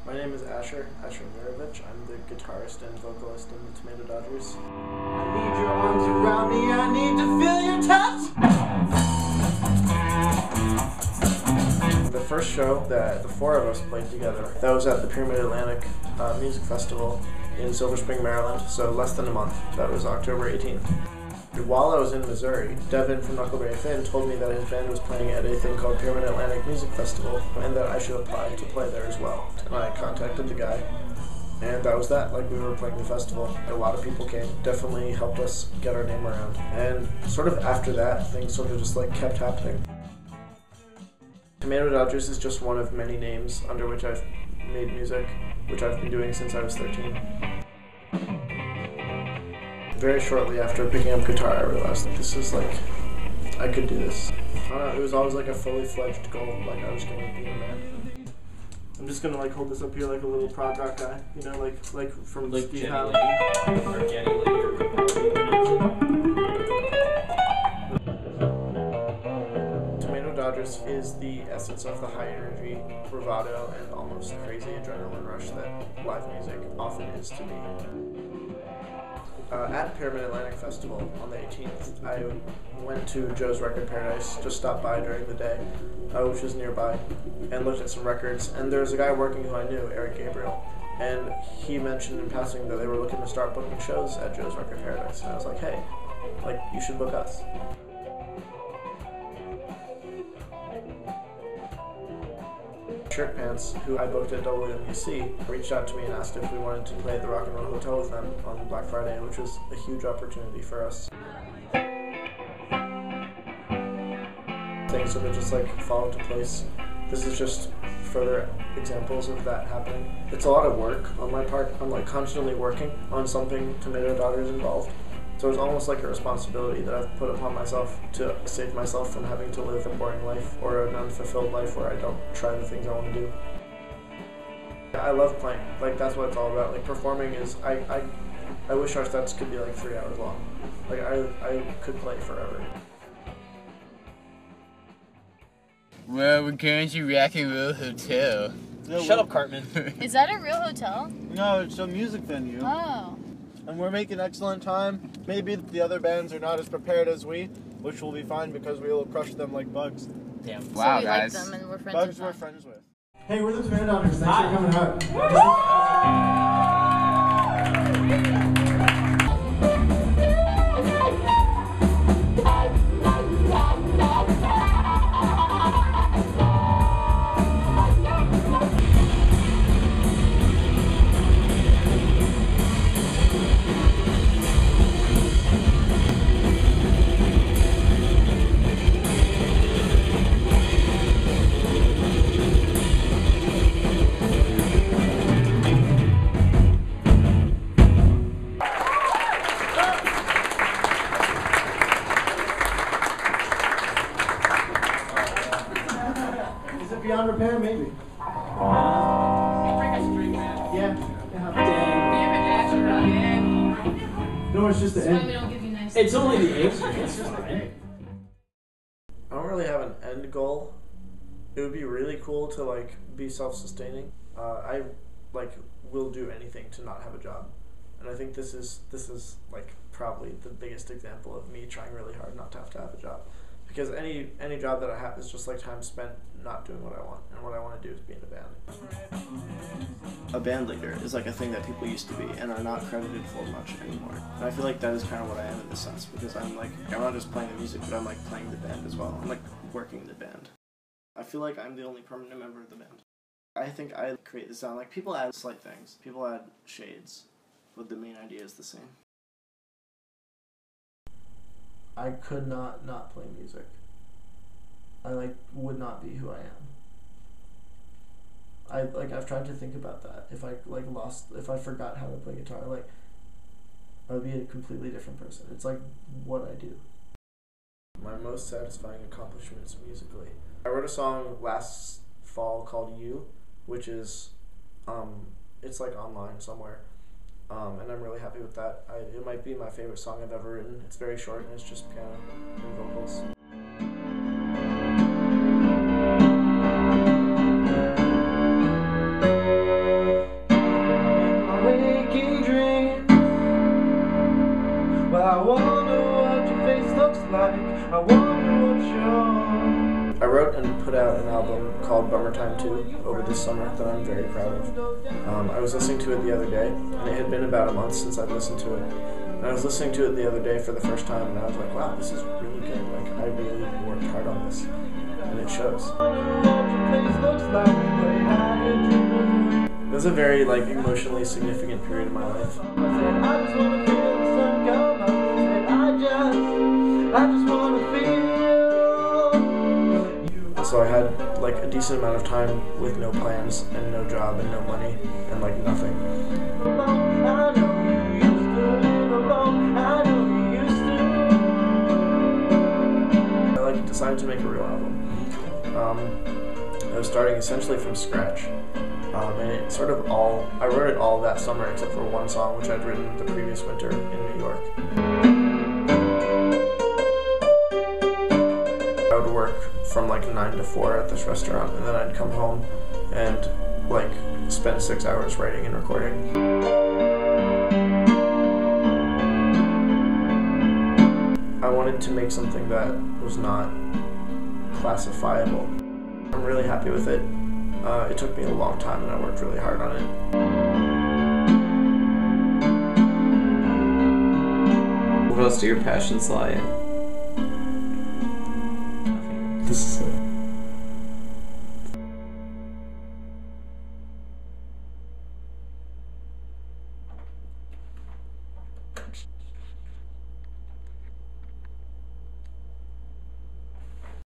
My name is Asher Meerovich. I'm the guitarist and vocalist in the Tomato Dodgers. I need your arms around me, I need to feel your touch! The first show that the four of us played together, that was at the Pyramid Atlantic Music Festival in Silver Spring, Maryland, so less than a month. That was October 18th. While I was in Missouri, Devin from Knuckleberry Finn told me that his band was playing at a thing called Pyramid Atlantic Music Festival and that I should apply to play there as well. And I contacted the guy, and that was that. Like, we were playing the festival. A lot of people came, definitely helped us get our name around. And sort of after that, things sort of just like kept happening. Tomato Dodgers is just one of many names under which I've made music, which I've been doing since I was 13. Very shortly after picking up guitar, I realized that this is like, I could do this. I don't know, it was always like a fully fledged goal, like I was going to be in a band. I'm just gonna like hold this up here like a little prog rock guy, you know, like from like Steve Jenny Howe. Lee or Jenny Lee or Tomato Dodgers is the essence of the high energy, bravado, and almost crazy adrenaline rush that live music often is to me. At Pyramid Atlantic Festival on the 18th, I went to Joe's Record Paradise, just stopped by during the day, which was nearby, and looked at some records. And there was a guy working who I knew, Eric Gabriel, and he mentioned in passing that they were looking to start booking shows at Joe's Record Paradise. And I was like, hey, like, you should book us. Shirt Pants, who I booked at WMUC, reached out to me and asked if we wanted to play at the Rock and Roll Hotel with them on Black Friday, which was a huge opportunity for us. Things sort of just like fall into place. This is just further examples of that happening. It's a lot of work on my part. I'm like constantly working on something Tomato Dodgers involved. So it's almost like a responsibility that I've put upon myself to save myself from having to live a boring life or an unfulfilled life where I don't try the things I want to do. I love playing. Like, that's what it's all about. Like, performing is, I wish our sets could be like 3 hours long. Like, I could play forever. Well, we're going to Rock and Roll Hotel. No, Shut up, Cartman. Is that a real hotel? No, it's a music venue. Oh. And we're making excellent time. Maybe the other bands are not as prepared as we, which will be fine because we will crush them like bugs. Damn. Wow, so we guys. like them and we're friends Bugs with we're them. friends with. Hey, we're the Tomato Dodgers. Thanks for coming out. Is it beyond repair? Maybe. Yeah. No, it's just the end. It's only the eggs. It's just the egg. I don't really have an end goal. It would be really cool to like be self-sustaining. I like will do anything to not have a job, and I think this is like probably the biggest example of me trying really hard not to have a job. Because any job that I have is just like time spent not doing what I want, and what I want to do is be in a band. A band leader is like a thing that people used to be and are not credited for much anymore. And I feel like that is kind of what I am in this sense, because I'm not just playing the music, but I'm like playing the band as well. I'm like working the band. I feel like I'm the only permanent member of the band. I think I create the sound. Like, people add slight things, people add shades, but the main idea is the same. I could not play music. I would not be who I am. I've tried to think about that. If if I forgot how to play guitar, I would be a completely different person. It's like what I do. My most satisfying accomplishments musically. I wrote a song last fall called You, which is, it's like online somewhere. And I'm really happy with that. It might be my favorite song I've ever written. It's very short and it's just piano and vocals. called Bummer Time 2 over this summer that I'm very proud of. I was listening to it the other day, and it had been about a month since I'd listened to it. And I was listening to it the other day for the first time, and I was like, wow, this is really good. Like, I really worked hard on this, and it shows. It was a very, like, emotionally significant period of my life. So I had like a decent amount of time with no plans and no job and no money and like nothing. I like decided to make a real album. I was starting essentially from scratch. And it sort of I wrote it all that summer except for one song which I'd written the previous winter in New York. I would work from like 9 to 4 at this restaurant, and then I'd come home and like spend 6 hours writing and recording. I wanted to make something that was not classifiable. I'm really happy with it. It took me a long time and I worked really hard on it. What else do your passions lie in? This is it.